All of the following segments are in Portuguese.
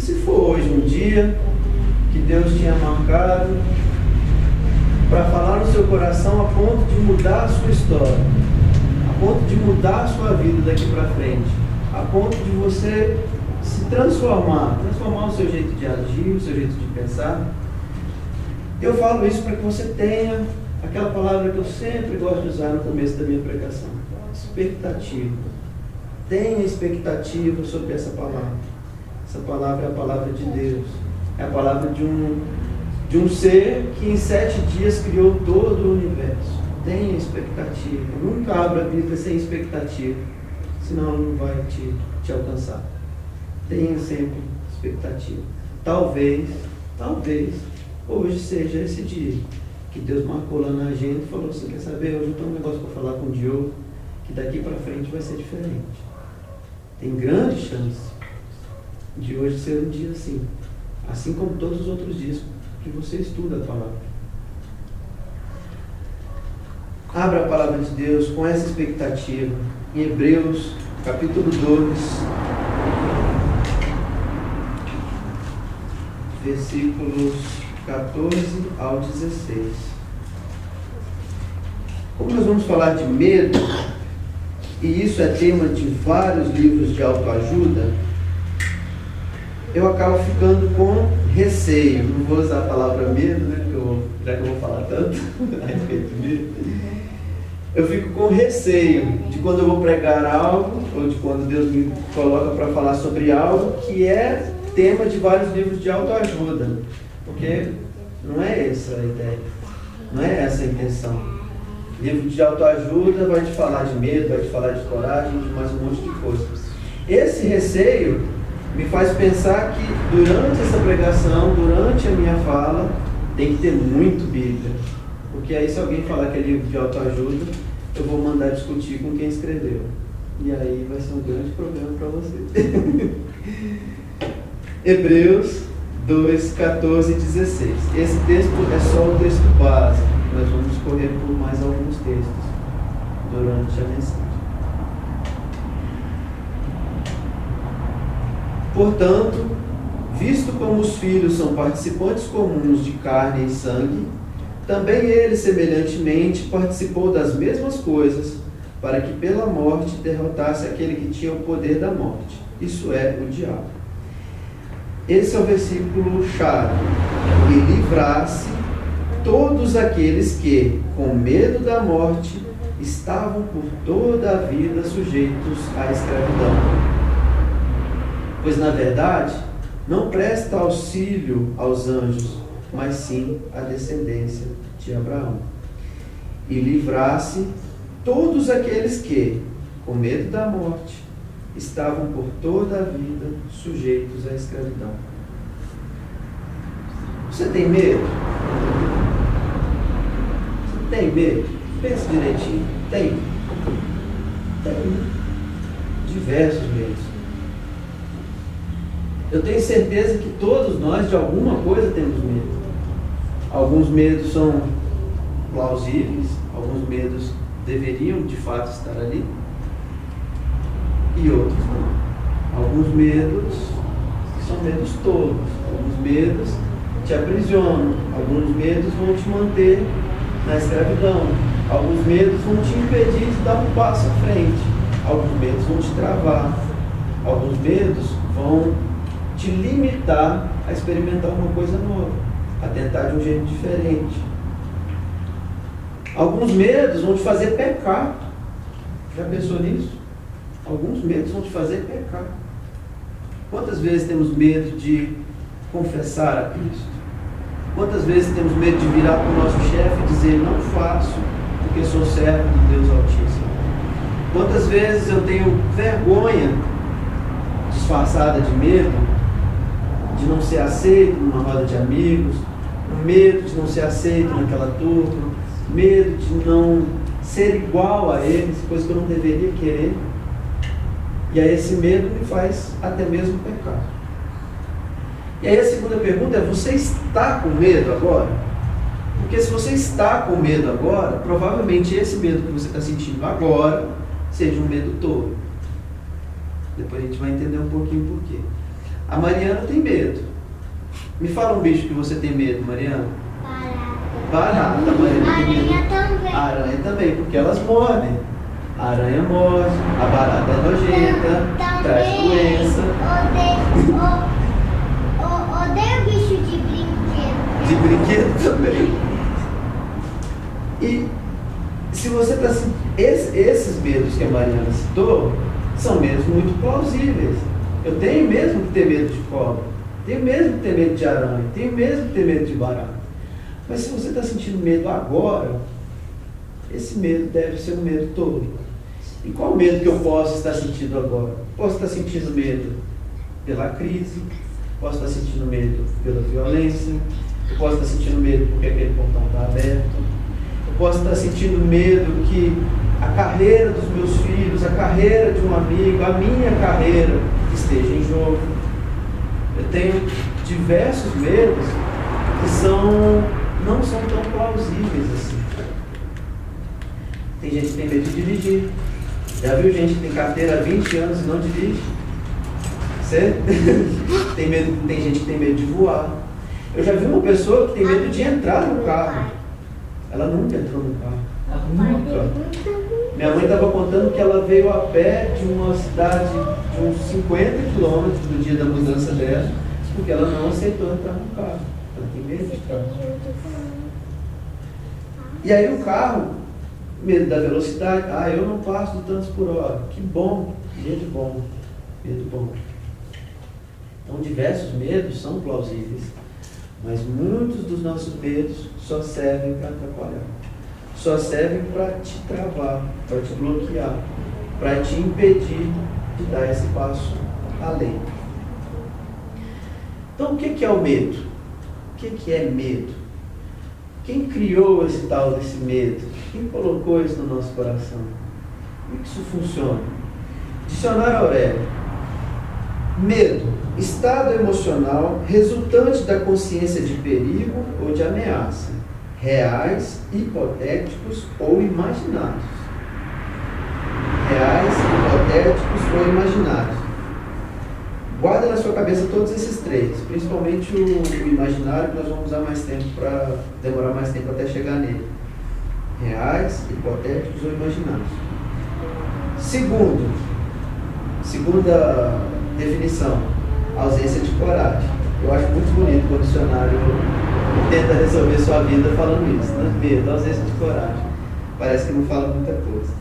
se for hoje um dia que Deus tinha marcado para falar no seu coração a ponto de mudar a sua história, a ponto de mudar a sua vida daqui para frente, a ponto de você se transformar o seu jeito de agir, o seu jeito de pensar. Eu falo isso para que você tenha aquela palavra que eu sempre gosto de usar no começo da minha pregação: expectativa. Tenha expectativa sobre essa palavra. Essa palavra é a palavra de Deus. É a palavra de um ser que em 7 dias criou todo o universo. Tenha expectativa. Nunca abra a Bíblia sem expectativa, senão ela não vai te alcançar. Tenha sempre expectativa. Talvez, hoje seja esse dia que Deus marcou lá na agenda e falou: você quer saber? Hoje eu tenho um negócio para falar com o Diogo, que daqui para frente vai ser diferente. Tem grande chance de hoje ser um dia assim como todos os outros dias que você estuda a palavra. Abra a palavra de Deus com essa expectativa em Hebreus capítulo 2, versículos 14 ao 16. Como nós vamos falar de medo, e isso é tema de vários livros de autoajuda, eu acabo ficando com receio. Não vou usar a palavra medo, né? Já que eu vou falar tanto a respeito de medo. Eu fico com receio de quando eu vou pregar algo, ou de quando Deus me coloca para falar sobre algo que é tema de vários livros de autoajuda. Porque não é essa a ideia, não é essa a intenção. Livro de autoajuda vai te falar de medo, vai te falar de coragem, de mais um monte de coisas. Esse receio me faz pensar que durante essa pregação, durante a minha fala, tem que ter muito Bíblia. Porque aí se alguém falar que é livro de autoajuda, eu vou mandar discutir com quem escreveu. E aí vai ser um grande problema para você. Hebreus 2, 14 e 16. Esse texto é só o texto básico. Nós vamos correr por mais alguns textos durante a mensagem. Portanto, visto como os filhos são participantes comuns de carne e sangue, também ele, semelhantemente, participou das mesmas coisas, para que pela morte derrotasse aquele que tinha o poder da morte, isso é, o diabo. Esse é o versículo chave. E livrasse todos aqueles que, com medo da morte, estavam por toda a vida sujeitos à escravidão. Pois, na verdade, não presta auxílio aos anjos, mas sim à descendência de Abraão. E livrasse todos aqueles que, com medo da morte, estavam por toda a vida sujeitos à escravidão. Você tem medo? Você tem medo? Pensa direitinho. Tem. Diversos medos. Eu tenho certeza que todos nós, de alguma coisa, temos medo. Alguns medos são plausíveis, alguns medos deveriam, de fato, estar ali, e outros não. Alguns medos são medos tolos, alguns medos te aprisionam, alguns medos vão te manter na escravidão, alguns medos vão te impedir de dar um passo à frente, alguns medos vão te travar, alguns medos vão te limitar a experimentar uma coisa nova, a tentar de um jeito diferente. Alguns medos vão te fazer pecar. Já pensou nisso? Alguns medos vão te fazer pecar. Quantas vezes temos medo de confessar a Cristo? Quantas vezes temos medo de virar para o nosso chefe e dizer: não faço, porque sou servo de Deus Altíssimo? Quantas vezes eu tenho vergonha, disfarçada de medo, de não ser aceito numa roda de amigos, medo de não ser aceito naquela turma, medo de não ser igual a eles, coisa que eu não deveria querer. E aí esse medo me faz até mesmo pecar. E aí a segunda pergunta é: você está com medo agora? Porque se você está com medo agora, provavelmente esse medo que você está sentindo agora seja um medo tolo. Depois a gente vai entender um pouquinho por quê. A Mariana tem medo. Me fala um bicho que você tem medo, Mariana. Barata. Mariana tem medo. Aranha também. Aranha também, porque elas mordem. A aranha morde, a barata é nojenta, traz doença. Odeio bicho de brinquedo. De brinquedo também. E se você está sentindo. Esses medos que a Mariana citou são medos muito plausíveis. Eu tenho mesmo que ter medo de cobra, tenho mesmo que ter medo de aranha, tenho mesmo que ter medo de barata. Mas se você está sentindo medo agora, esse medo deve ser um medo tolo. E qual medo que eu posso estar sentindo agora? Posso estar sentindo medo pela crise, posso estar sentindo medo pela violência, eu posso estar sentindo medo porque aquele portão está aberto, eu posso estar sentindo medo que a carreira dos meus filhos, a carreira de um amigo, a minha carreira esteja em jogo. Eu tenho diversos medos que não são tão plausíveis assim. Tem gente que tem medo de dirigir. Já viu gente que tem carteira há 20 anos e não dirige? Certo? Tem gente que tem medo de voar. Eu já vi uma pessoa que tem medo de entrar no carro. Ela nunca entrou no carro. Nunca. Minha mãe estava contando que ela veio a pé de uma cidade de uns 50 quilômetros do dia da mudança dela, porque ela não aceitou entrar no carro. Ela tem medo de carro. E aí o carro, medo da velocidade, eu não passo de tantos por hora. Que bom, medo bom, medo bom. Então diversos medos são plausíveis, mas muitos dos nossos medos só servem para atrapalhar. Só servem para te travar, para te bloquear, para te impedir de dar esse passo além. Então o que é o medo? O que é medo? Quem criou esse tal desse medo? Quem colocou isso no nosso coração? Como é que isso funciona? Dicionário Aurélio. Medo, estado emocional resultante da consciência de perigo ou de ameaça, reais, hipotéticos ou imaginários. Reais, hipotéticos ou imaginários. Guarda na sua cabeça todos esses três, principalmente o imaginário, que nós vamos usar mais tempo para demorar mais tempo até chegar nele. Reais, hipotéticos ou imaginários. Segunda definição, ausência de coragem. Eu acho muito bonito quando o dicionário tenta resolver sua vida falando isso, né? Medo, ausência de coragem. Parece que não fala muita coisa.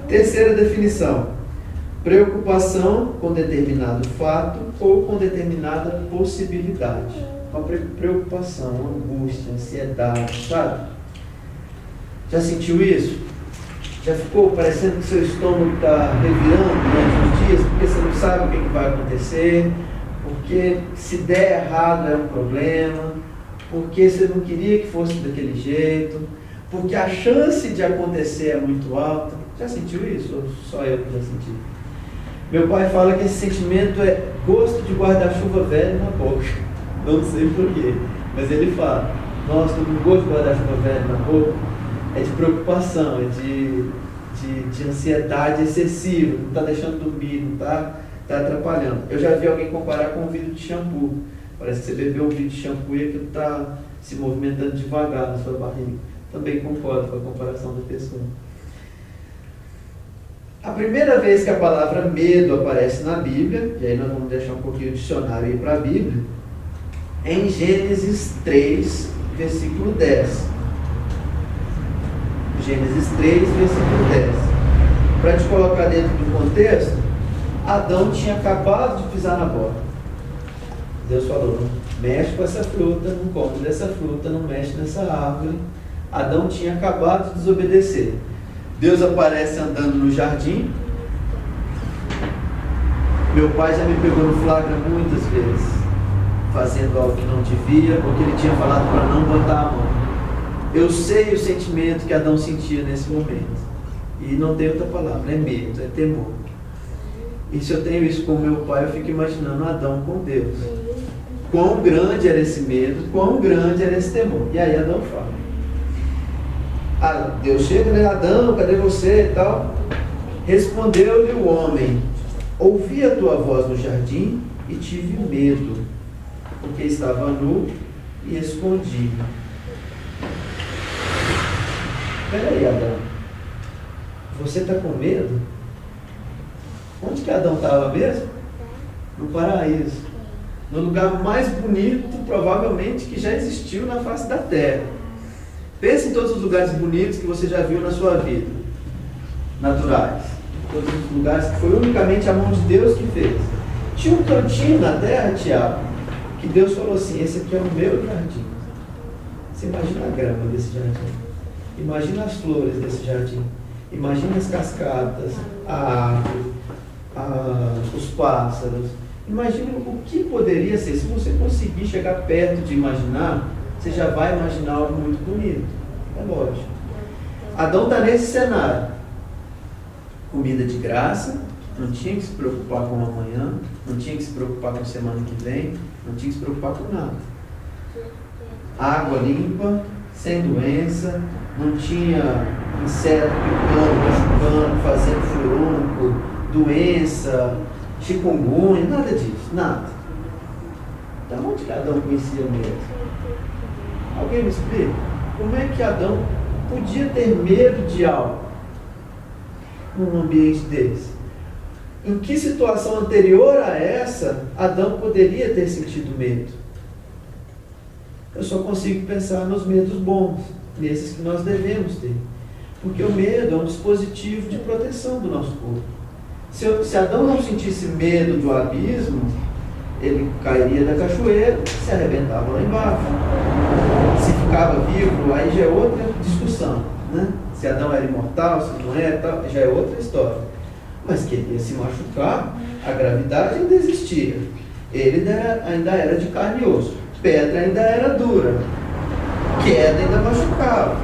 Terceira definição, preocupação com determinado fato ou com determinada possibilidade. Uma preocupação, angústia, ansiedade, sabe? Já sentiu isso? Já ficou parecendo que seu estômago está revirando durante os dias, porque você não sabe o que vai acontecer, porque se der errado é um problema, porque você não queria que fosse daquele jeito, porque a chance de acontecer é muito alta. Já sentiu isso? Ou só eu que já senti? Meu pai fala que esse sentimento é gosto de guarda-chuva velho na boca. Não sei porquê, mas ele fala, nossa, tô com gosto de guarda-chuva velho na boca. É de preocupação, é de ansiedade excessiva, não está deixando dormir, não está atrapalhando. Eu já vi alguém comparar com um vidro de shampoo. Parece que você bebeu um vidro de shampoo e aquilo está se movimentando devagar na sua barriga. Também concordo com a comparação da pessoa. A primeira vez que a palavra medo aparece na Bíblia, e aí nós vamos deixar um pouquinho o dicionário aí para a Bíblia, é em Gênesis 3, versículo 10. Gênesis 3, versículo 10. Para te colocar dentro do contexto, Adão tinha acabado de pisar na bola. Deus falou, não mexe com essa fruta, não come dessa fruta, não mexe nessa árvore. Adão tinha acabado de desobedecer. Deus aparece andando no jardim. Meu pai já me pegou no flagra muitas vezes, fazendo algo que não devia, porque ele tinha falado para não botar a mão. Eu sei o sentimento que Adão sentia nesse momento. E não tem outra palavra, é medo, é temor. E se eu tenho isso com meu pai, eu fico imaginando Adão com Deus. Quão grande era esse medo, quão grande era esse temor. E aí Adão fala. Deus chega, né? Adão, cadê você e tal? Respondeu-lhe o homem, ouvi a tua voz no jardim, e tive medo, porque estava nu e escondi. Peraí, Adão, você está com medo? Onde que Adão estava mesmo? No paraíso. No lugar mais bonito, provavelmente, que já existiu na face da terra. Pense em todos os lugares bonitos que você já viu na sua vida, naturais. Todos os lugares que foi unicamente a mão de Deus que fez. Tinha um cantinho na terra, Tiago, que Deus falou assim: esse aqui é o meu jardim. Você imagina a grama desse jardim, imagina as flores desse jardim, imagina as cascatas, a árvore, os pássaros. Imagina o que poderia ser. Se você conseguir chegar perto de imaginar, você já vai imaginar algo muito bonito. É lógico. Adão está nesse cenário. Comida de graça, não tinha que se preocupar com o amanhã, não tinha que se preocupar com a semana que vem, não tinha que se preocupar com nada. Água limpa, sem doença, não tinha inseto picando, machucando, fazendo furúnculo, doença, chikungunya, nada disso, nada. Então onde que Adão conhecia medo? Alguém me explica? Como é que Adão podia ter medo de algo num ambiente desse? Em que situação anterior a essa Adão poderia ter sentido medo? Eu só consigo pensar nos medos bons, nesses que nós devemos ter. Porque o medo é um dispositivo de proteção do nosso corpo. Se Adão não sentisse medo do abismo, ele cairia da cachoeira, se arrebentava lá embaixo. Se ficava vivo, aí já é outra discussão, né? Se Adão era imortal, se não era, já é outra história. Mas que ele ia se machucar, a gravidade ainda existia. Ele ainda era de carne e osso. Pedra ainda era dura. Queda ainda machucava.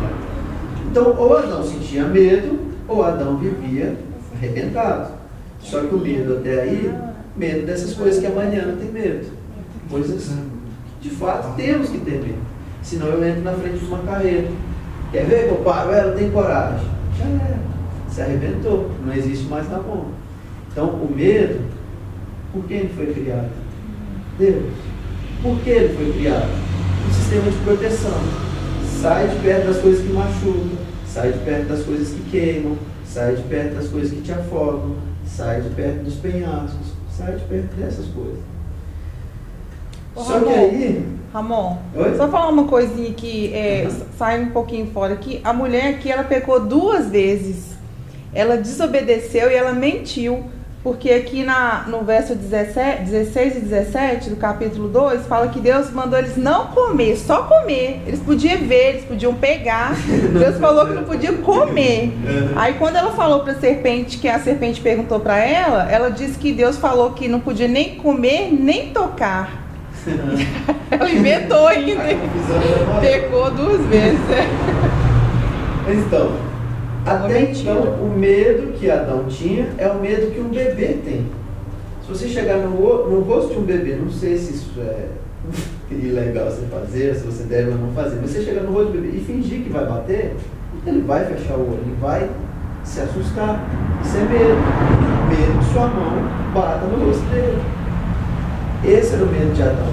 Então, ou Adão sentia medo, ou Adão vivia arrebentado. Só que o medo até aí, medo dessas coisas que a Mariana tem medo. Coisas que, de fato, temos que ter medo. Senão eu entro na frente de uma carreta. Quer ver que eu paro? Ela tem coragem. Já era. Se arrebentou. Não existe mais na bomba. Então, o medo, por que ele foi criado? Deus. Por que ele foi criado? Um sistema de proteção. Sai de perto das coisas que machucam. Sai de perto das coisas que queimam. Sai de perto das coisas que te afogam. Sai de perto dos penhascos. Sai de perto dessas coisas. Só Ramon, que aí... Ramon, Oi? só falar uma coisinha que sai um pouquinho fora aqui. A mulher aqui, ela pecou 2 vezes. Ela desobedeceu e ela mentiu. Porque aqui no verso 16 e 17 do capítulo 2, fala que Deus mandou eles não comer, só comer. Eles podiam ver, eles podiam pegar. Deus falou que não podia comer. Aí quando ela falou para a serpente, que a serpente perguntou para ela, ela disse que Deus falou que não podia nem comer, nem tocar. Ela inventou ainda. Pecou 2 vezes. Então, até então, o medo que Adão tinha é o medo que um bebê tem. Se você chegar no rosto de um bebê, não sei se isso é ilegal você fazer, se você deve ou não fazer, mas você chegar no rosto do bebê e fingir que vai bater, ele vai fechar o olho, ele vai se assustar. Isso é medo. Medo que sua mão bata no rosto dele. Esse era o medo de Adão.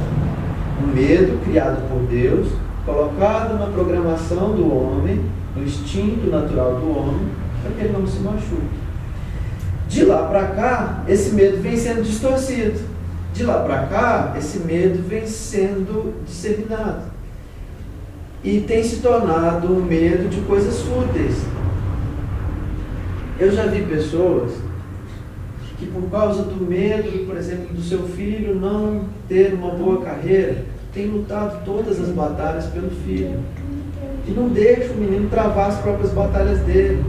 Um medo criado por Deus, colocado na programação do homem, no instinto natural do homem, para que ele não se machuque. De lá para cá, esse medo vem sendo distorcido. De lá para cá, esse medo vem sendo disseminado. E tem se tornado um medo de coisas fúteis. Eu já vi pessoas que, por causa do medo, por exemplo, do seu filho não ter uma boa carreira, tem lutado todas as batalhas pelo filho. E não deixa o menino travar as próprias batalhas dele.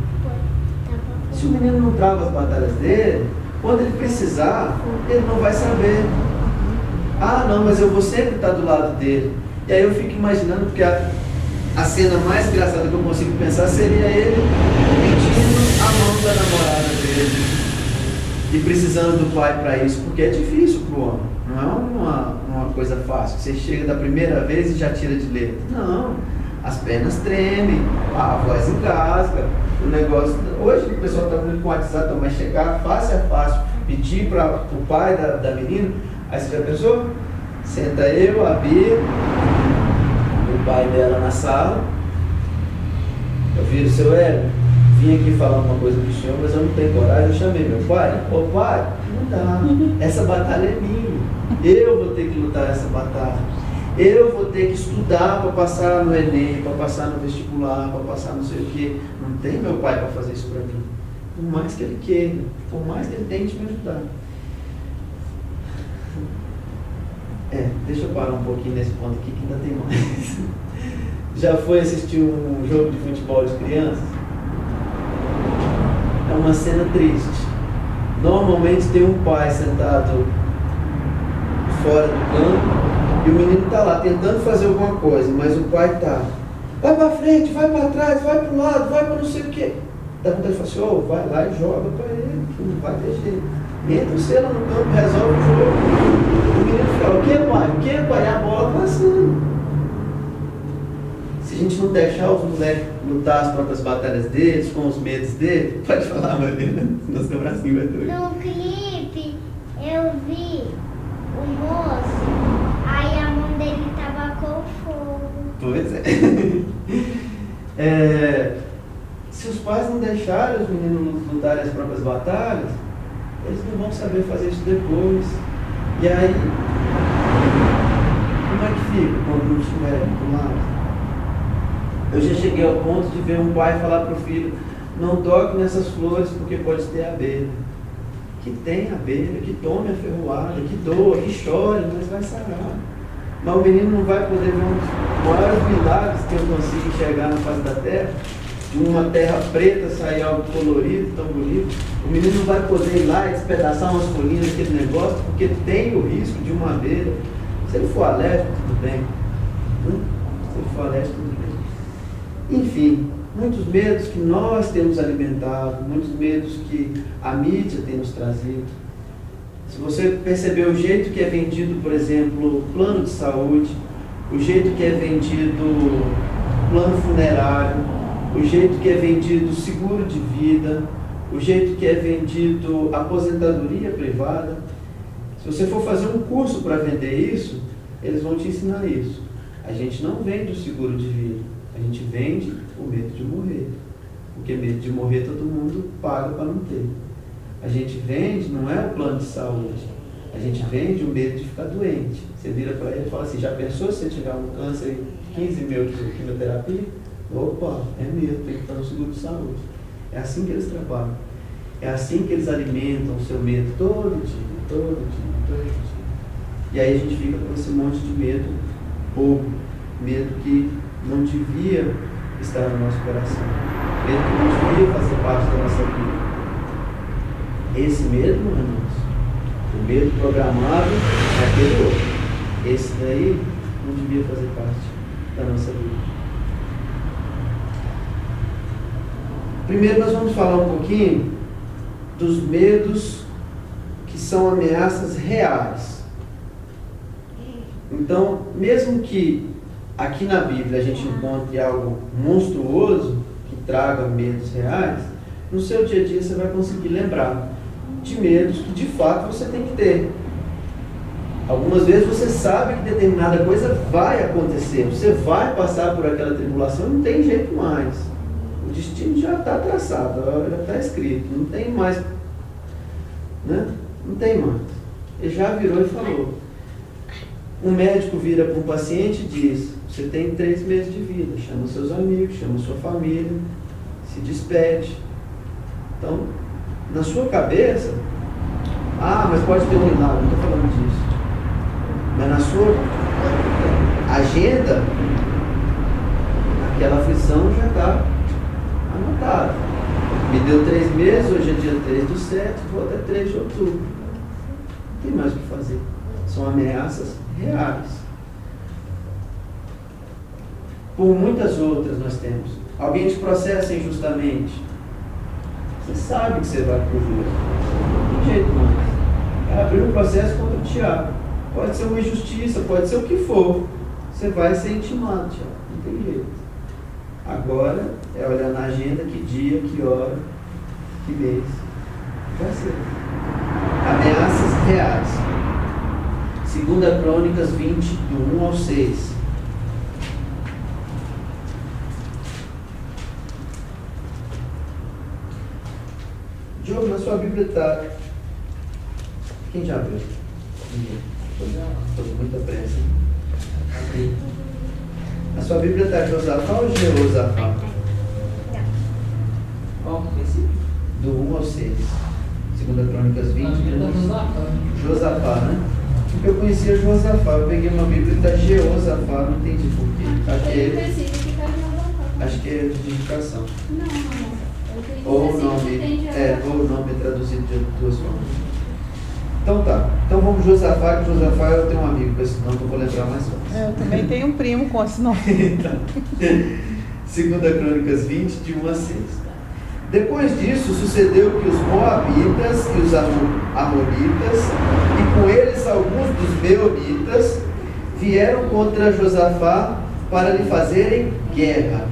Se o menino não trava as batalhas dele, quando ele precisar, ele não vai saber. Ah, não, mas eu vou sempre estar do lado dele. E aí eu fico imaginando, porque a cena mais engraçada que eu consigo pensar seria ele pedindo a mão da namorada dele e precisando do pai para isso, porque é difícil para o homem. Não é uma coisa fácil. Você chega da primeira vez e já tira de letra. Não. As pernas tremem, a voz engasga, o negócio... Hoje o pessoal está muito com o WhatsApp, mas chegar fácil é fácil. Pedir para o pai da menina, Aí você já pensou? Senta eu, a Bia, o pai dela na sala. Eu vi o seu Hélio, vim aqui falar uma coisa pro senhor, mas eu não tenho coragem. Eu chamei meu pai. Ô pai, não dá. Essa batalha é minha. Eu vou ter que lutar essa batalha. Eu vou ter que estudar para passar no Enem, para passar no vestibular, para passar não sei o quê. Não tem meu pai para fazer isso para mim. Por mais que ele queira, por mais que ele tente me ajudar. Deixa eu parar um pouquinho nesse ponto aqui que ainda tem mais. Já foi assistir um jogo de futebol de crianças? É uma cena triste. Normalmente tem um pai sentado fora do campo e o menino está lá tentando fazer alguma coisa, mas o pai está, vai para frente, vai para trás, vai para o lado, vai para não sei o quê. Dá vontade de falar assim, vai lá e joga para ele, que não vai ter jeito. Entra você lá no campo, resolve o jogo. O menino fala, o que pai? O que pai? E a bola passando. Se a gente não deixar os moleques lutar as próprias batalhas deles, com os medos deles, pode falar, Marina, senão seu bracinho vai doer. No clipe, eu vi o moço, aí a mão dele tava com fogo. Pois se os pais não deixarem os meninos lutarem as próprias batalhas, eles não vão saber fazer isso depois. E aí, como é que fica quando não estiver do lado? Eu já cheguei ao ponto de ver um pai falar para o filho, não toque nessas flores porque pode ter abelha. Que tem abelha, que tome a ferroada, que doa, que chore, mas vai sarar. Mas o menino não vai poder ver um dos maiores milagres que eu consigo enxergar na face da terra, de uma terra preta sair algo colorido, tão bonito. O menino não vai poder ir lá e despedaçar umas folhinhas daquele negócio, porque tem o risco de uma abelha. Se ele for alérgico, tudo bem. Se ele for alérgico, tudo bem. Enfim, muitos medos que nós temos alimentado, muitos medos que a mídia tem nos trazido. Se você perceber o jeito que é vendido, por exemplo, o plano de saúde, o jeito que é vendido plano funerário, o jeito que é vendido seguro de vida, o jeito que é vendido aposentadoria privada. Se você for fazer um curso para vender isso, eles vão te ensinar isso. A gente não vende o seguro de vida, a gente vende o medo de morrer. Porque medo de morrer todo mundo paga para não ter. A gente vende, não é o plano de saúde, a gente vende o medo de ficar doente. Você vira para ele e fala assim, já pensou se você tiver um câncer e 15 mil de quimioterapia? Opa, é mesmo, tem que estar no seguro de saúde. É assim que eles trabalham. É assim que eles alimentam o seu medo todo dia. E aí a gente fica com esse monte de medo bobo, medo que não devia estar no nosso coração, medo que não devia fazer parte da nossa vida. Esse medo não é nosso. O medo programado é aquele outro. Esse daí não devia fazer parte da nossa vida. Primeiro nós vamos falar um pouquinho dos medos que são ameaças reais. Então, mesmo que aqui na Bíblia a gente encontre algo monstruoso que traga medos reais, no seu dia a dia você vai conseguir lembrar de medos que de fato você tem que ter. Algumas vezes você sabe que determinada coisa vai acontecer, você vai passar por aquela tribulação e não tem jeito mais. O destino já está traçado, já está escrito, não tem mais, né? Não tem mais. Ele já virou e falou. Um médico vira para um paciente e diz, você tem 3 meses de vida, chama seus amigos, chama sua família, se despede. Então, na sua cabeça, mas pode ter um milagre, não estou falando disso. Mas na sua agenda, aquela aflição já está anotado. Me deu 3 meses, hoje é dia 3/7, vou até 3 de outubro. Não tem mais o que fazer. São ameaças reais. Por muitas outras nós temos. Alguém te processa injustamente. Você sabe que você vai para o juiz. Não tem jeito mais. Abrir um processo contra o Tiago. Pode ser uma injustiça, pode ser o que for. Você vai ser intimado, Tiago. Não tem jeito. Agora é olhar na agenda que dia, que hora, que mês. Vai ser. Ameaças reais. 2 Crônicas 20, do 1 ao 6. Diogo, na sua Bíblia está... Quem já viu? Ninguém. Estou com muita pressa. Aqui. Na sua Bíblia está Josafá ou Jeosafá? Qual princípio? Do 1 ao 6. 2 Crônicas 20. Josafá, né? Porque eu conhecia Josafá. Eu peguei uma Bíblia que está Jeosafá, não entendi por quê. Acho que é de indicação. Não. Ou o nome é traduzido de duas formas. Então tá. Então vamos Josafá, que Josafá eu tenho um amigo com esse nome que eu vou lembrar mais fácil. Eu também tenho um primo com esse nome. 2 Crônicas 20, de 1 a 6. Depois disso, sucedeu que os Moabitas e os Amonitas, e com eles alguns dos Meunitas, vieram contra Josafá para lhe fazerem guerra.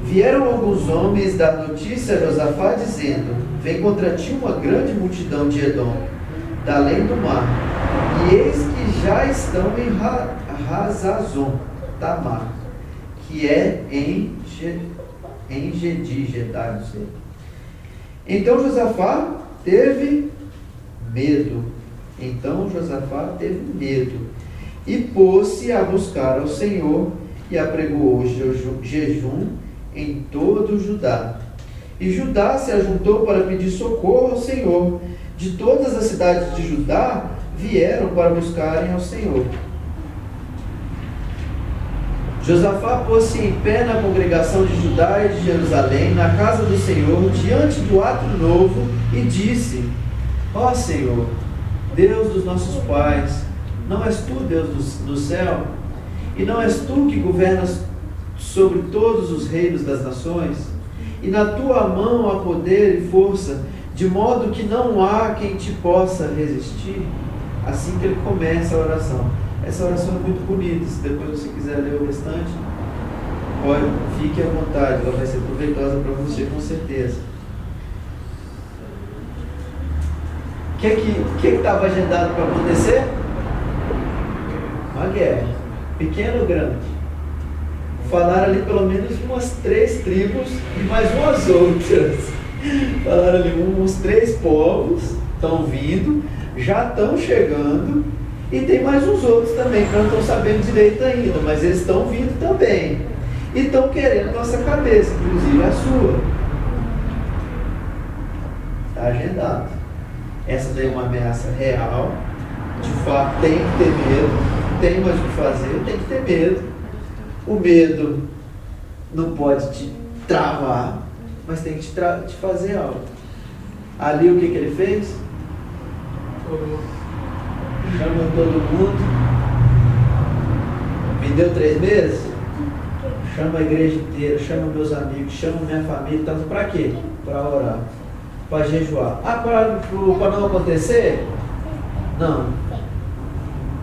Vieram alguns homens dar notícia a Josafá, dizendo: vem contra ti uma grande multidão de Edom, da além do mar, e eis que já estão em Hazazon Tamar, que é em Gedá, não sei. Então Josafá teve medo. E pôs-se a buscar ao Senhor e apregoou jejum em todo Judá. E Judá se ajuntou para pedir socorro ao Senhor. De todas as cidades de Judá vieram para buscarem ao Senhor. Josafá pôs-se em pé na congregação de Judá e de Jerusalém, na casa do Senhor, diante do átrio novo, e disse: ó Senhor, Deus dos nossos pais, não és tu Deus do céu? E não és tu que governas sobre todos os reinos das nações? E na tua mão há poder e força, de modo que não há quem te possa resistir? Assim que ele começa a oração. Essa oração é muito bonita. Se depois você quiser ler o restante, olha, fique à vontade, ela vai ser proveitosa para você com certeza. O que estava agendado para acontecer? Uma guerra, pequena ou grande. Falaram ali pelo menos umas 3 tribos e mais umas outras. Falaram ali uns 3 povos estão vindo, já estão chegando, e tem mais uns outros também que não estão sabendo direito ainda, mas eles estão vindo também. E estão querendo nossa cabeça, inclusive a sua. Está agendado. Essa daí é uma ameaça real. De fato, tem que ter medo. Tem mais o que fazer, tem que ter medo. O medo não pode te travar, mas tem que te fazer algo. Ali o que ele fez? Chama todo mundo. Me deu 3 meses? Chama a igreja inteira, chama meus amigos, chama minha família. Tanto para quê? Para orar, para jejuar. Para não acontecer? Não.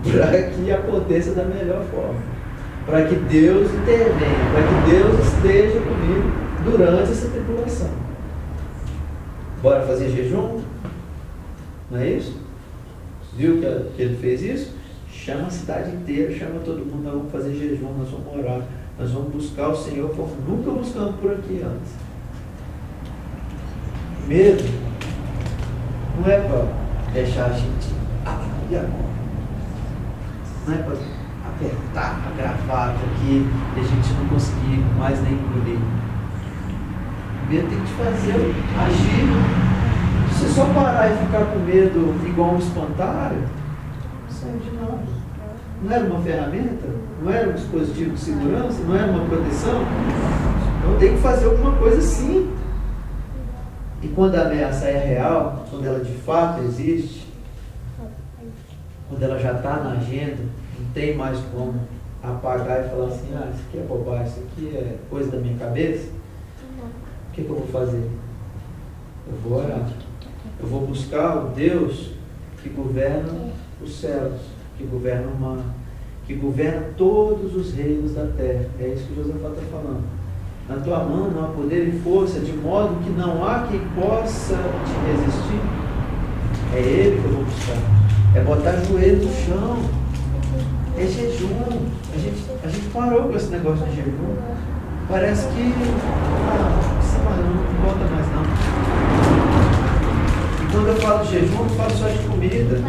Para que aconteça da melhor forma. Para que Deus intervenha, para que Deus esteja comigo durante essa tribulação. Bora fazer jejum? Não é isso? Viu que ele fez isso? Chama a cidade inteira, chama todo mundo, nós vamos fazer jejum, nós vamos orar, nós vamos buscar o Senhor como nunca buscamos por aqui antes. Medo não é para deixar a gente e agora. Não é para apertar a gravata aqui e a gente não conseguir mais nem engolir. Medo tem que te fazer agir. Se você só parar e ficar com medo igual um espantalho, não serve de nada. Não era uma ferramenta? Não era um dispositivo de segurança? Não era uma proteção? Então tem que fazer alguma coisa sim. E quando a ameaça é real, quando ela de fato existe, quando ela já está na agenda, não tem mais como apagar e falar assim: ah, isso aqui é bobagem, isso aqui é coisa da minha cabeça. O que eu vou fazer? Eu vou orar. Eu vou buscar o Deus que governa os céus, que governa o mar, que governa todos os reinos da terra. É isso que Josafá está falando. Na tua mão não há poder e força, de modo que não há quem possa te resistir. É Ele que eu vou buscar. É botar joelho no chão. É jejum. A gente parou com esse negócio de jejum. Parece que não bota mais não. E quando eu falo de jejum, eu não falo só de comida.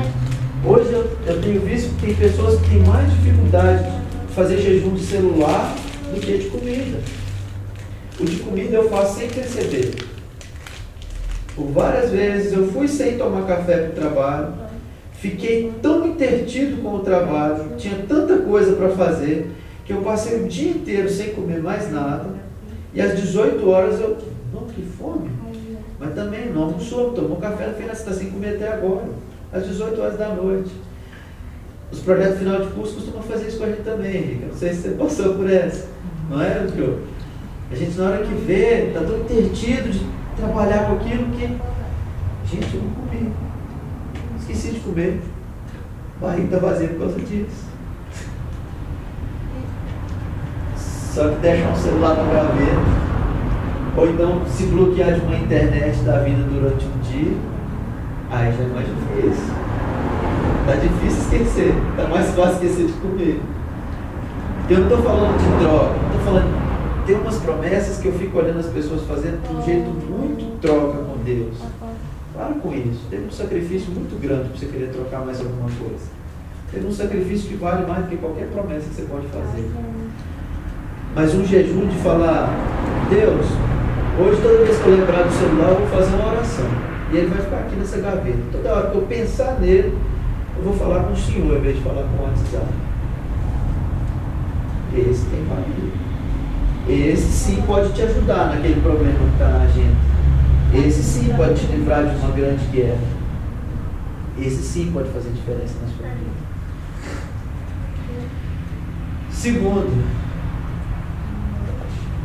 Hoje eu tenho visto que tem pessoas que têm mais dificuldade de fazer jejum de celular do que de comida. O de comida eu faço sem perceber. Por várias vezes eu fui sem tomar café para o trabalho, fiquei tão intertido com o trabalho, tinha tanta coisa para fazer, que eu passei o dia inteiro sem comer mais nada, e às 18 horas eu, não, que fome, mas também não almoçou, tomou café, no final você está sem comer até agora, às 18 horas da noite. Os projetos final de curso costumam fazer isso com a gente também, Henrique. Não sei se você passou por essa, não é, Joe? A gente, na hora que vê, está tão intertido de trabalhar com aquilo que, gente, eu não comi. Esqueci de comer. A barriga está vazia por causa disso. Só que deixar um celular na gaveta, ou então se bloquear de uma internet da vida durante um dia, aí já é mais difícil. Está difícil esquecer, está mais fácil esquecer de comer. Eu não estou falando de droga, não estou falando. Tem umas promessas que eu fico olhando as pessoas fazendo de um jeito muito troca com Deus. Para com isso. Teve um sacrifício muito grande para você querer trocar mais alguma coisa. Teve um sacrifício que vale mais do que qualquer promessa que você pode fazer. Mas um jejum de falar, Deus, hoje toda vez que eu lembrar do celular eu vou fazer uma oração. E ele vai ficar aqui nessa gaveta. Toda hora que eu pensar nele, eu vou falar com o Senhor em vez de falar com o WhatsApp. Esse tem valor. Esse sim pode te ajudar naquele problema que está na agenda. Esse sim pode te livrar de uma grande guerra. Esse sim pode fazer diferença na sua vida. Segundo,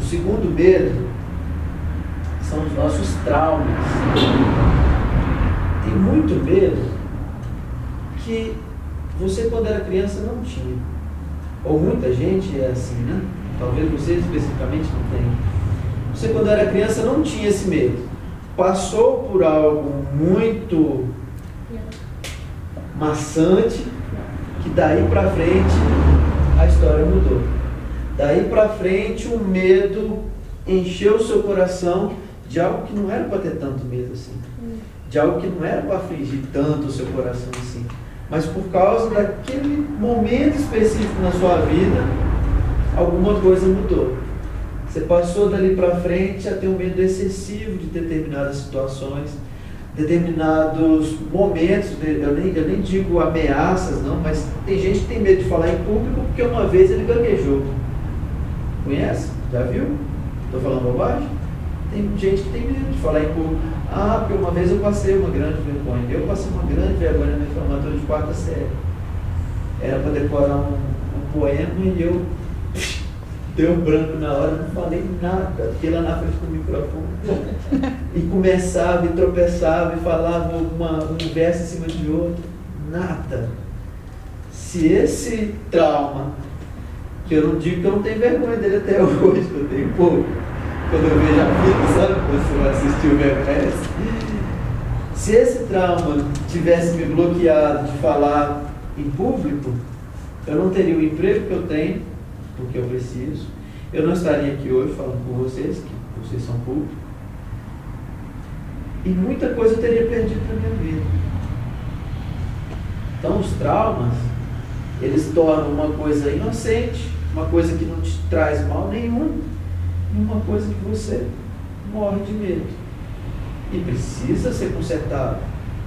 o segundo medo são os nossos traumas. Tem muito medo que você quando era criança não tinha. Ou muita gente é assim, né? Talvez você especificamente não tenha. Você quando era criança não tinha esse medo. Passou por algo muito maçante, que daí para frente a história mudou. Daí para frente o medo encheu o seu coração de algo que não era para ter tanto medo assim. De algo que não era para afligir tanto o seu coração assim. Mas por causa daquele momento específico na sua vida, alguma coisa mudou. Você passou dali para frente a ter um medo excessivo de determinadas situações, determinados momentos, eu nem digo ameaças não, mas tem gente que tem medo de falar em público porque uma vez ele gaguejou. Conhece? Já viu? Estou falando bobagem? Tem gente que tem medo de falar em público. Ah, porque uma vez eu passei uma grande vergonha. Eu passei uma grande vergonha na minha formatura de 4ª série. Era para decorar um poema e eu dei um branco na hora, não falei nada. Fiquei lá na frente com o microfone e começava e tropeçava e falava um verso em cima de outro. Nada. Se esse trauma, que eu não digo que eu não tenho vergonha dele até hoje, eu tenho pouco. Quando eu vejo a vida, sabe? Você vai assistir o VHS. Se esse trauma tivesse me bloqueado de falar em público, eu não teria o emprego que eu tenho, porque eu preciso. Eu não estaria aqui hoje falando com vocês, que vocês são públicos. E muita coisa eu teria perdido na minha vida. Então os traumas, eles tornam uma coisa inocente, uma coisa que não te traz mal nenhum, uma coisa que você morre de medo. E precisa ser consertado,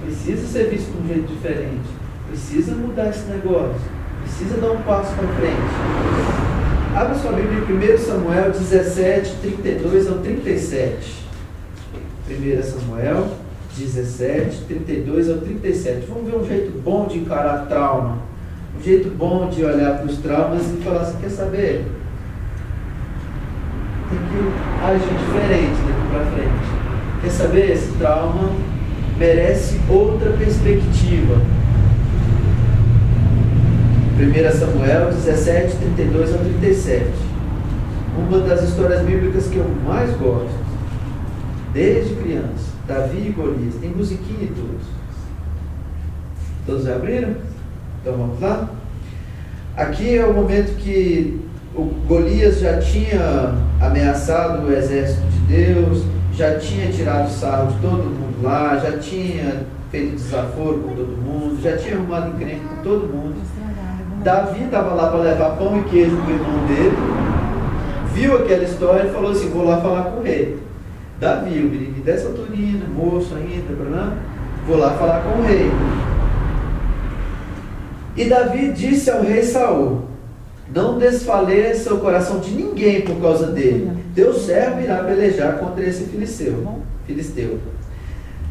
precisa ser visto de um jeito diferente, precisa mudar esse negócio, precisa dar um passo para frente. Abra sua Bíblia em 1 Samuel 17, 32 ao 37. 1 Samuel 17, 32 ao 37. Vamos ver um jeito bom de encarar trauma, um jeito bom de olhar para os traumas e falar assim, quer saber? Tem que agir diferente daqui para frente. Quer saber? Esse trauma merece outra perspectiva. 1 Samuel 17, 32 ao 37. Uma das histórias bíblicas que eu mais gosto, desde criança. Davi e Golias. Tem musiquinha e tudo. Todos já abriram? Então vamos lá? Aqui é o momento que o Golias já tinha ameaçado o exército de Deus, já tinha tirado sarro de todo mundo lá, já tinha feito desaforo com todo mundo, já tinha arrumado encrenca com todo mundo. Davi estava lá para levar pão e queijo para o irmão dele, viu aquela história e falou assim: vou lá falar com o rei. Davi, o menino dessa alturinha, moço ainda, vou lá falar com o rei. E Davi disse ao rei Saul: não desfaleça o coração de ninguém por causa dele. Teu servo irá pelejar contra esse filisteu.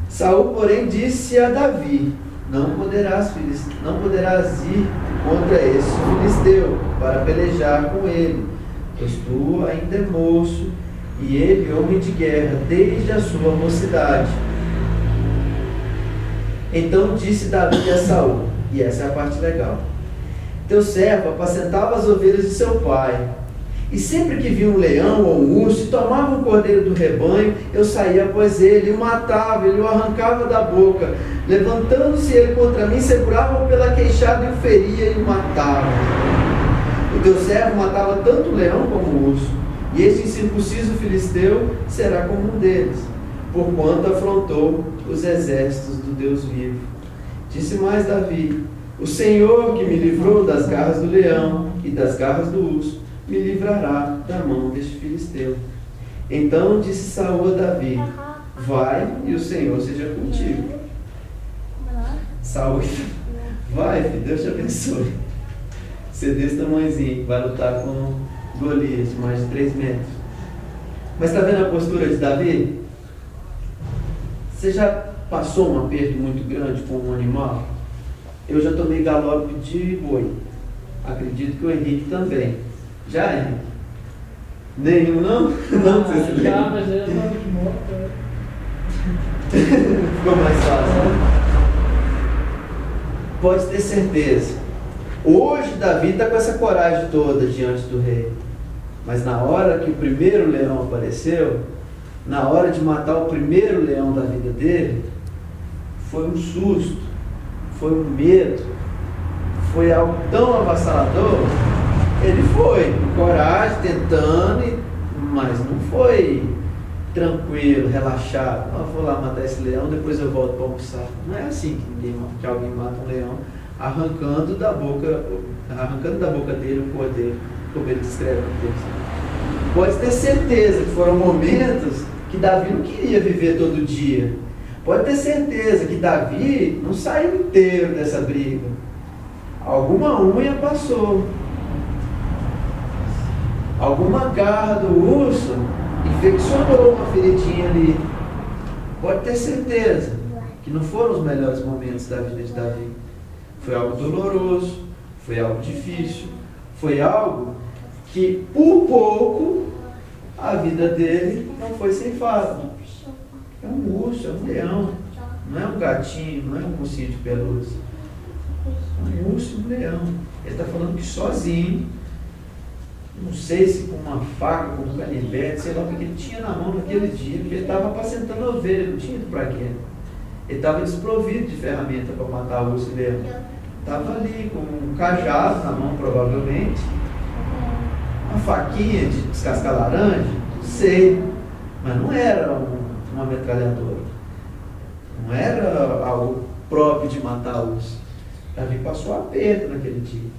Saul, porém, disse a Davi: não poderás ir contra esse filisteu para pelejar com ele, pois tu ainda é moço e ele homem de guerra desde a sua mocidade. Então disse Davi a Saul, e essa é a parte legal: teu servo apacentava as ovelhas de seu pai, e sempre que via um leão ou um urso e tomava um cordeiro do rebanho, eu saía após ele, e o matava, ele o arrancava da boca. Levantando-se ele contra mim, segurava-o pela queixada e o feria e o matava. O teu servo matava tanto o leão como o urso, e este incircunciso filisteu será como um deles, porquanto afrontou os exércitos do Deus vivo. Disse mais Davi: o Senhor que me livrou das garras do leão e das garras do urso, me livrará da mão deste filisteu. Então disse Saul a Davi: vai e o Senhor seja contigo. Saul: vai, filho, Deus te abençoe. Você desse tamanhozinho, vai lutar com Golias, de mais de 3 metros. Mas está vendo a postura de Davi? Você já passou um aperto muito grande com um animal? Eu já tomei galope de boi. Acredito que o Henrique também. Já, Henrique? Nenhum, não? Não, você se lembra? Já, mas eu estava de moto. Ficou mais fácil. Pode ter certeza. Hoje Davi está com essa coragem toda diante do rei. Mas na hora que o primeiro leão apareceu, na hora de matar o primeiro leão da vida dele, foi um susto, foi um medo, foi algo tão avassalador. Ele foi com coragem, tentando, mas não foi tranquilo, relaxado. Eu vou lá matar esse leão, depois eu volto para almoçar. Não é assim que alguém mata um leão, arrancando da boca dele o cordeiro, como ele descreve no texto. Pode ter certeza que foram momentos que Davi não queria viver todo dia. Pode ter certeza que Davi não saiu inteiro dessa briga. Alguma unha passou. Alguma garra do urso infeccionou uma feridinha ali. Pode ter certeza que não foram os melhores momentos da vida de Davi. Foi algo doloroso, foi algo difícil, foi algo que por pouco a vida dele não foi ceifada. É um urso, é um leão, não é um gatinho, não é um ursinho de pelúcia. É um urso e um leão. Ele está falando que sozinho, não sei se com uma faca, com um canivete, sei lá o que ele tinha na mão naquele dia, porque ele estava apacentando a ovelha, não tinha ido para quê. Ele estava desprovido de ferramenta para matar o urso e o leão. Estava ali com um cajado na mão, provavelmente, uma faquinha de descascar laranja, não sei, mas não era uma metralhadora, não era algo próprio de matar urso. Davi passou aperto naquele dia.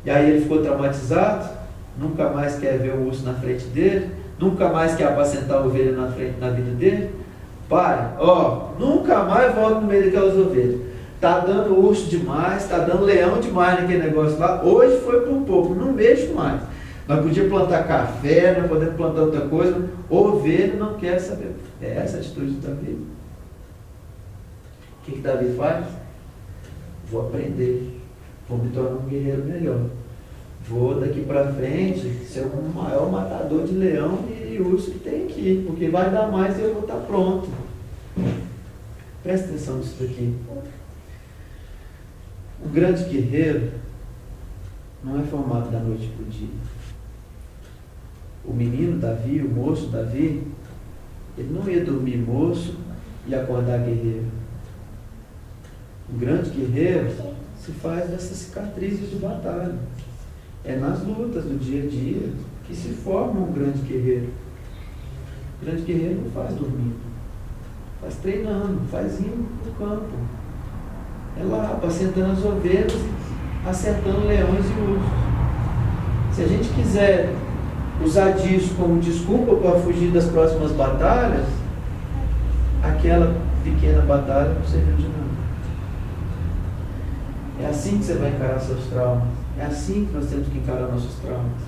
E aí ele ficou traumatizado, nunca mais quer ver o urso na frente dele, nunca mais quer apacentar a ovelha na vida dele. Pai, nunca mais volto no meio daquelas ovelhas. Tá dando urso demais, tá dando leão demais naquele negócio lá. Hoje foi por pouco, não mexo mais. Nós podíamos plantar café, nós podemos plantar outra coisa. Ovelha não quer saber. É essa a atitude de Davi. O que Davi faz? Vou aprender, vou me tornar um guerreiro melhor. Vou daqui para frente ser o maior matador de leão e urso que tem aqui, porque vai dar mais e eu vou estar pronto. Presta atenção nisso daqui. Um grande guerreiro não é formado da noite para o dia. O menino Davi, o moço Davi, ele não ia dormir moço e acordar guerreiro. O grande guerreiro se faz dessas cicatrizes de batalha. É nas lutas do dia a dia que se forma um grande guerreiro. O grande guerreiro não faz dormindo, faz treinando, faz indo no campo. É lá, apacentando as ovelhas e acertando leões e ursos. Se a gente quiser usar disso como desculpa para fugir das próximas batalhas, aquela pequena batalha não serviu de nada. É assim que você vai encarar seus traumas. É assim que nós temos que encarar nossos traumas.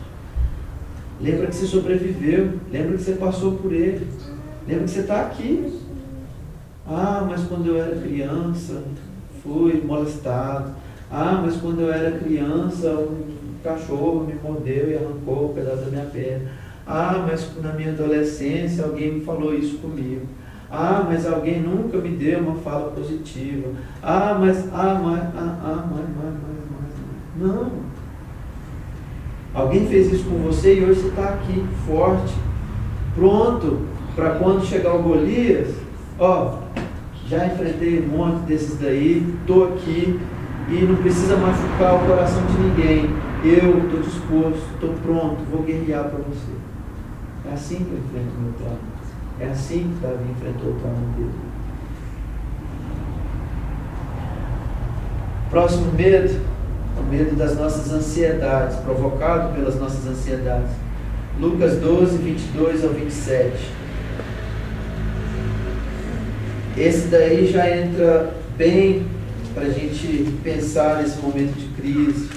Lembra que você sobreviveu. Lembra que você passou por ele. Lembra que você está aqui. Ah, mas quando eu era criança, fui molestado. Ah, mas quando eu era criança, um cachorro me mordeu e arrancou um pedaço da minha perna. Ah, mas na minha adolescência alguém me falou isso comigo. Ah, mas alguém nunca me deu uma fala positiva. Não. Alguém fez isso com você e hoje você está aqui, forte, pronto, para quando chegar o Golias, já enfrentei um monte desses daí, estou aqui e não precisa machucar o coração de ninguém. Eu estou disposto, estou pronto, vou guerrear para você. É assim que eu enfrento o meu trauma. É assim que Davi enfrentou o trauma dele. Próximo medo, o medo das nossas ansiedades, provocado pelas nossas ansiedades. Lucas 12, 22 ao 27. Esse daí já entra bem para a gente pensar nesse momento de crise,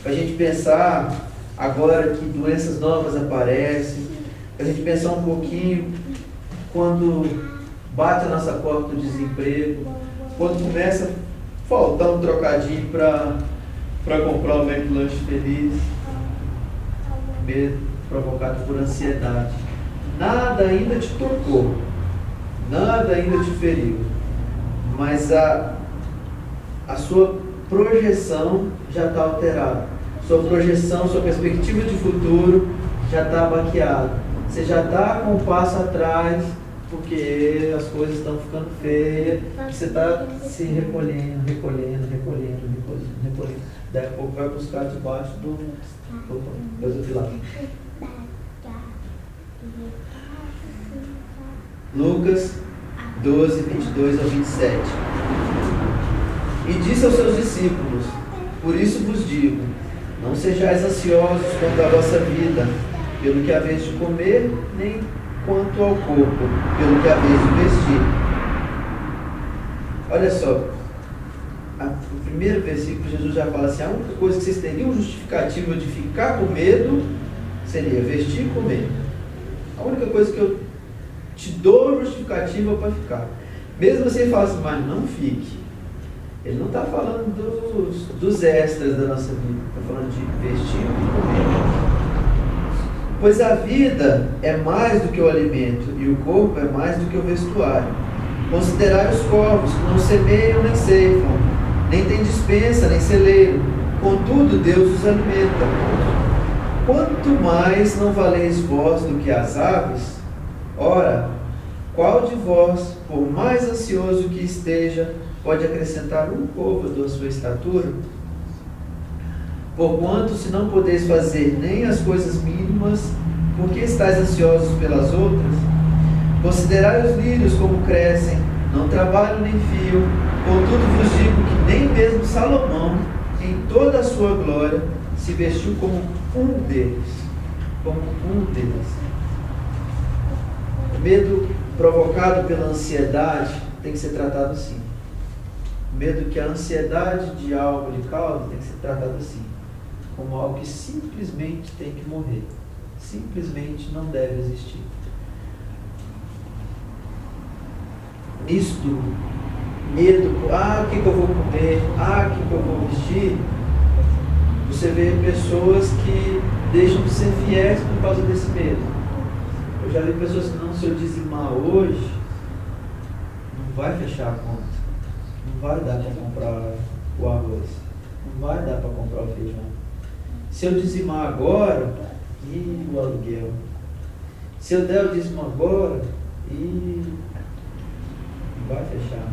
para a gente pensar agora que doenças novas aparecem, para a gente pensar um pouquinho quando bate a nossa porta do desemprego, quando começa a faltar um trocadinho para comprar o velho lanche feliz. Medo provocado por ansiedade. Nada ainda te tocou, nada ainda te feriu, mas a sua projeção já está alterada. Sua projeção, sua perspectiva de futuro já está baqueada. Você já está com um passo atrás, porque as coisas estão ficando feias. Você está se recolhendo. Daqui a pouco vai buscar debaixo do... Opa, Deus eu vi lá. Lucas 12, 22 ao 27. E disse aos seus discípulos: por isso vos digo, não sejais ansiosos quanto à vossa vida, pelo que haveis de comer, nem quanto ao corpo, pelo que haveis de vestir. Olha só, o primeiro versículo, Jesus já fala assim: a única coisa que vocês teriam justificativa de ficar com medo seria vestir e comer. A única coisa que eu te dou justificativa para ficar. Mesmo você fala assim, mas não fique. Ele não está falando dos extras da nossa vida, está falando de vestir e comer. Pois a vida é mais do que o alimento, e o corpo é mais do que o vestuário. Considerai os corvos, que não semeiam nem ceifam, nem têm despensa, nem celeiro, contudo Deus os alimenta. Quanto mais não valeis vós do que as aves? Ora, qual de vós, por mais ansioso que esteja, pode acrescentar um côvado à sua estatura? Porquanto, se não podeis fazer nem as coisas mínimas, por que estáis ansiosos pelas outras? Considerai os lírios como crescem, não trabalham nem fiam, contudo vos digo que nem mesmo Salomão, em toda a sua glória, se vestiu como um deles. Como um deles. O medo provocado pela ansiedade tem que ser tratado assim. O medo que a ansiedade de algo lhe causa tem que ser tratado assim, como algo que simplesmente tem que morrer, simplesmente não deve existir. Isto, medo, o que eu vou comer, o que eu vou vestir, você vê pessoas que deixam de ser fiéis por causa desse medo. Eu já vi pessoas que não, se eu dizimar hoje, não vai fechar a conta, não vai dar para comprar o arroz, não vai dar para comprar o feijão. Se eu dizimar agora, o aluguel. Se eu der o dízimo agora, vai fechar.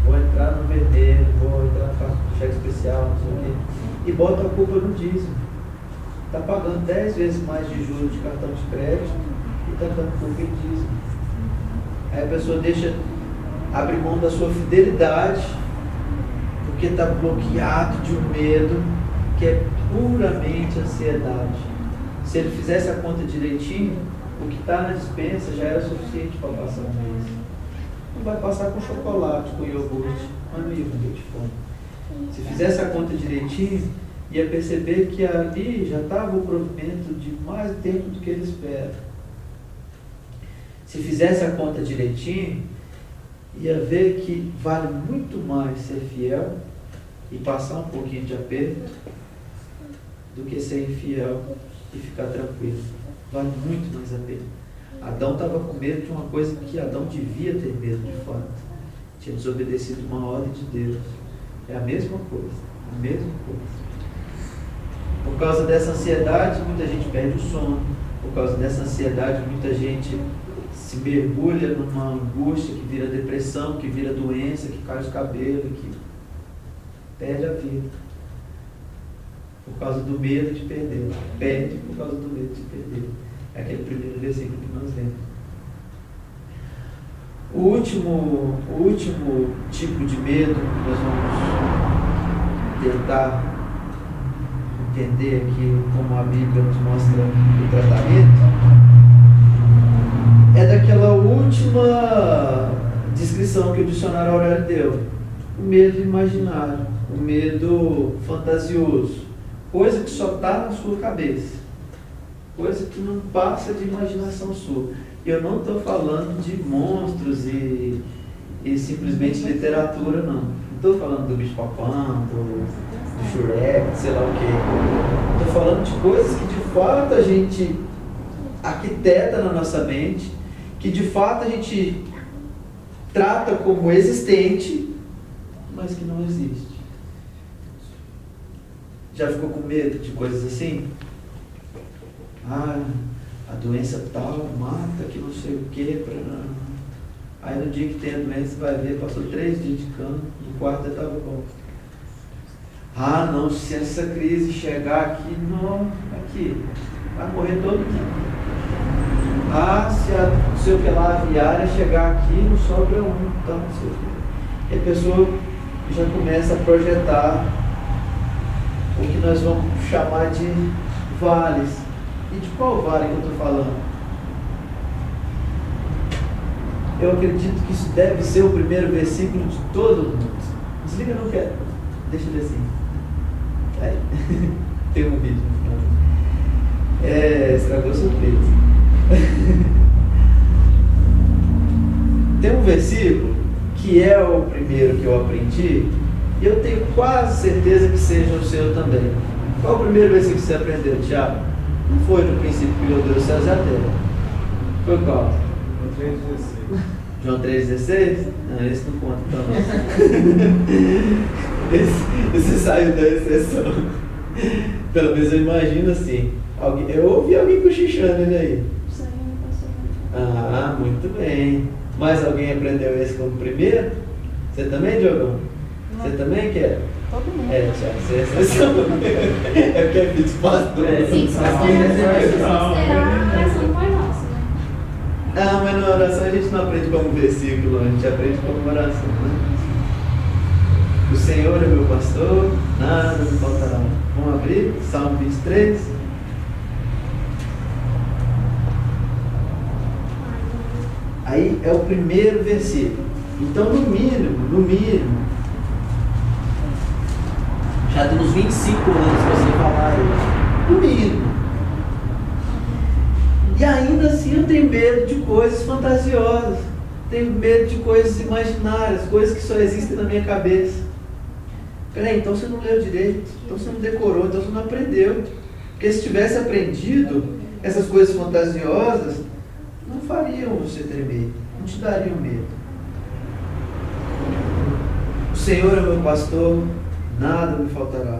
Vou entrar no verdadeiro, vou entrar no cheque especial, não sei o quê, e bota a culpa no dízimo. Está pagando 10 vezes mais de juros de cartão de crédito e está dando culpa em dízimo. Aí a pessoa abre mão da sua fidelidade, porque está bloqueado de um medo que é puramente ansiedade. Se ele fizesse a conta direitinho, o que está na despensa já era suficiente para passar um mês. Não vai passar com chocolate, com iogurte, amigo, não te fome. Se fizesse a conta direitinho, ia perceber que ali já estava o provimento de mais tempo do que ele espera. Se fizesse a conta direitinho, ia ver que vale muito mais ser fiel e passar um pouquinho de aperto do que ser infiel e ficar tranquilo. Vale muito mais a pena. Adão estava com medo de uma coisa que Adão devia ter medo de fato. Tinha desobedecido uma ordem de Deus. É a mesma coisa. A mesma coisa. Por causa dessa ansiedade, muita gente perde o sono. Por causa dessa ansiedade, muita gente se mergulha numa angústia que vira depressão, que vira doença, que cai os cabelos, que perde a vida. Por causa do medo de perder. Perde por causa do medo de perder. É aquele primeiro versículo que nós lemos. O último tipo de medo que nós vamos tentar entender aqui, como a Bíblia nos mostra o tratamento, é daquela última descrição que o dicionário Aurélio deu. O medo imaginário, o medo fantasioso, coisa que só está na sua cabeça, coisa que não passa de imaginação sua. Eu não estou falando de monstros e simplesmente literatura, não. Não estou falando do bicho-papão, do Shrek, sei lá o quê. Estou falando de coisas que de fato a gente arquiteta na nossa mente, que de fato a gente trata como existente, mas que não existe. Já ficou com medo de coisas assim? Ah, a doença tal mata, que não sei o quê. Aí no dia que tem a doença, vai ver, passou 3 dias de cama, no quarto já estava bom. Ah, não, se essa crise chegar aqui, não, aqui, vai morrer todo mundo. Ah, se a sei o que lá, a aviária chegar aqui, não sobra um, então não sei o que. E a pessoa já começa a projetar o que nós vamos chamar de vales. E de qual vale que eu estou falando? Eu acredito que isso deve ser o primeiro versículo de todo mundo. Desliga, não quero. Deixa ele assim. Aí. Tem um vídeo. Estragou a surpresa. Tem um versículo que é o primeiro que eu aprendi e eu tenho quase certeza que seja o seu também. Qual o primeiro versículo que você aprendeu, Tiago? Não foi no princípio que criou Deus os céus e a terra. Foi qual? João 3,16? Não, esse não conta então não. esse saiu da exceção. Pelo menos eu imagino assim. Eu ouvi alguém cochichando ele aí. Ah, muito bem. Mais alguém aprendeu esse como primeiro? Você também, Diogão? Você também quer? Todo mundo. Tiago, você é exceção. É porque é filho de pastor. Sim, se considerar a oração Pai Nosso, né? Ah, mas na oração a gente não aprende como versículo, a gente aprende como oração, né? O Senhor é meu pastor, nada me faltará. Vamos abrir? Salmo 23. Aí é o primeiro versículo. Então, no mínimo, já tem uns 25 anos que você falar aí. No mínimo. E ainda assim eu tenho medo de coisas fantasiosas. Tenho medo de coisas imaginárias, coisas que só existem na minha cabeça. Peraí, então você não leu direito, então você não decorou, então você não aprendeu. Porque se tivesse aprendido essas coisas fantasiosas, não fariam você tremer, não te dariam medo. O Senhor é meu pastor, nada me faltará.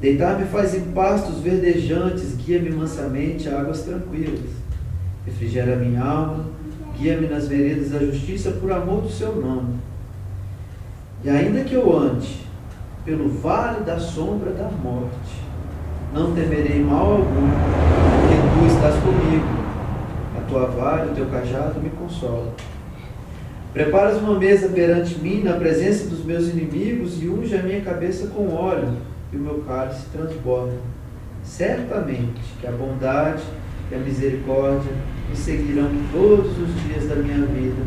Deitar-me faz em pastos verdejantes, guia-me mansamente a águas tranquilas. Refrigera minha alma, guia-me nas veredas da justiça por amor do seu nome. E ainda que eu ande pelo vale da sombra da morte, não temerei mal algum, porque tu estás comigo. A tua vara e o teu cajado me consolam. Preparas uma mesa perante mim na presença dos meus inimigos e unge a minha cabeça com óleo, e o meu cálice transborda. Certamente que a bondade e a misericórdia me seguirão todos os dias da minha vida,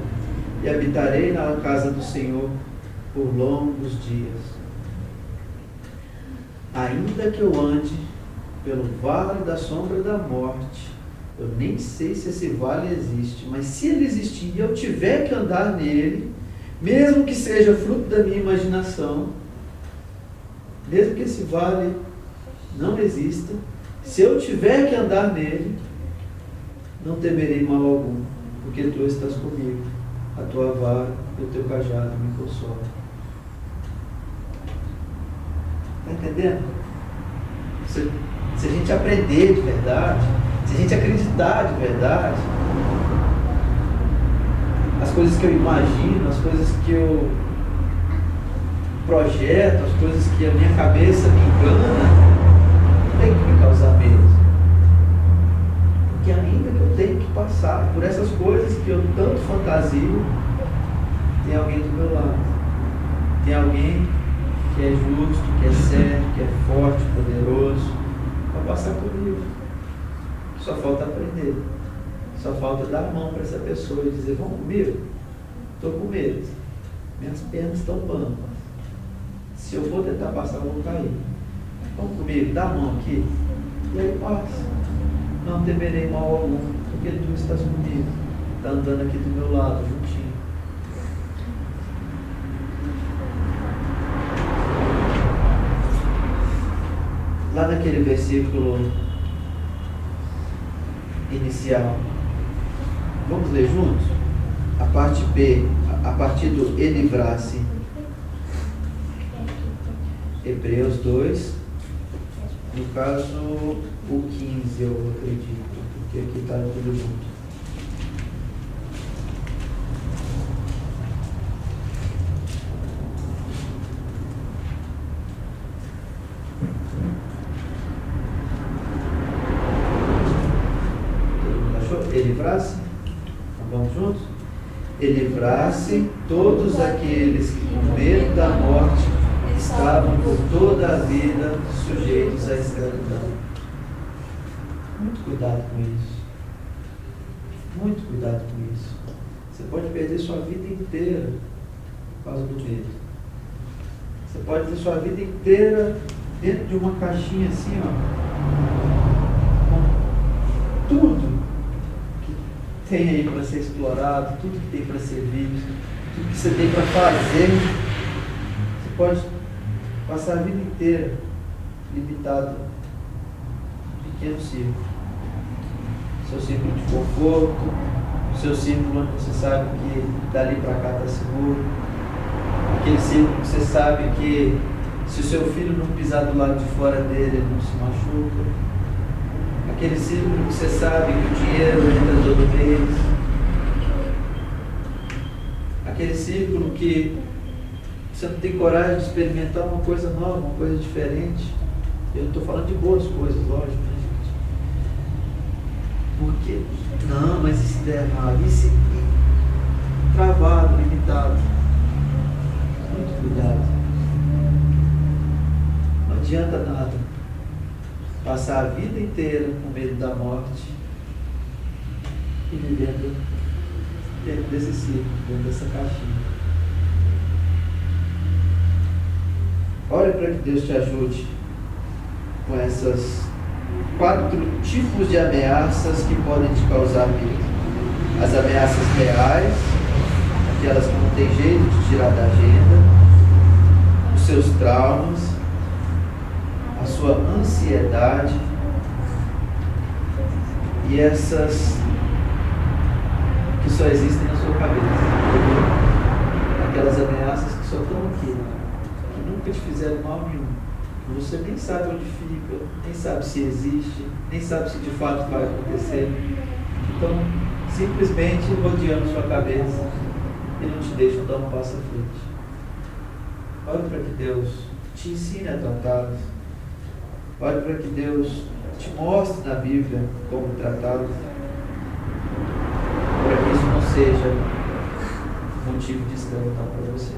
e habitarei na casa do Senhor por longos dias. Ainda que eu ande pelo vale da sombra da morte, eu nem sei se esse vale existe, mas se ele existir e eu tiver que andar nele, mesmo que seja fruto da minha imaginação, mesmo que esse vale não exista, se eu tiver que andar nele, não temerei mal algum, porque tu estás comigo, a tua vara e o teu cajado me consolam. Está entendendo? Se a gente aprender de verdade, se a gente acreditar de verdade, as coisas que eu imagino, as coisas que eu projeto, as coisas que a minha cabeça me engana, não tem que me causar medo. Porque ainda que eu tenha que passar por essas coisas que eu tanto fantasio, tem alguém do meu lado. Tem alguém que é justo, que é certo, que é forte, poderoso, para passar comigo. Só falta aprender. Só falta dar a mão para essa pessoa e dizer: vamos comigo? Estou com medo. Minhas pernas estão bambas. Se eu for tentar passar, eu vou cair. Vamos comigo, dá a mão aqui. E aí passa. Não temerei mal algum, porque tu estás comigo. Está andando aqui do meu lado, juntinho. Lá naquele versículo inicial, vamos ler juntos? A parte B, a partir do e livrar-se. Hebreus 2, no caso o 15, eu acredito, porque aqui está tudo junto. E livrar-se? Vamos juntos? E livrar-se todos aqueles que com medo da morte estavam por toda a vida sujeitos à escravidão. Muito cuidado com isso. Muito cuidado com isso. Você pode perder sua vida inteira por causa do medo. Você pode ter sua vida inteira dentro de uma caixinha assim, ó, com tudo tem aí para ser explorado, tudo que tem para ser visto, tudo que você tem para fazer. Você pode passar a vida inteira limitado em pequeno círculo. Seu círculo de conforto, seu círculo onde você sabe que dali para cá está seguro, aquele círculo que você sabe que se o seu filho não pisar do lado de fora dele, ele não se machuca. Aquele círculo que você sabe que o dinheiro entra todo mês. Aquele círculo que você não tem coragem de experimentar uma coisa nova, uma coisa diferente. Eu não estou falando de boas coisas, lógico, né, gente? Porque, não, mas isso der errado, isso travado, limitado. Muito cuidado. Não adianta nada passar a vida inteira com medo da morte e vivendo dentro desse ciclo, dentro dessa caixinha. Olha para que Deus te ajude com essas 4 tipos de ameaças que podem te causar medo. As ameaças reais, aquelas que não tem jeito de tirar da agenda, os seus traumas, a sua ansiedade e essas que só existem na sua cabeça, entendeu? Aquelas ameaças que só estão aqui, que nunca te fizeram mal nenhum, que você nem sabe onde fica, nem sabe se existe, nem sabe se de fato vai acontecer. Então, simplesmente rodeando sua cabeça e não te deixam dar um passo à frente. Ore para que Deus te ensine a tratá-las. Ore para que Deus te mostre na Bíblia como tratá-las. Para que isso não seja motivo de escravidão para você.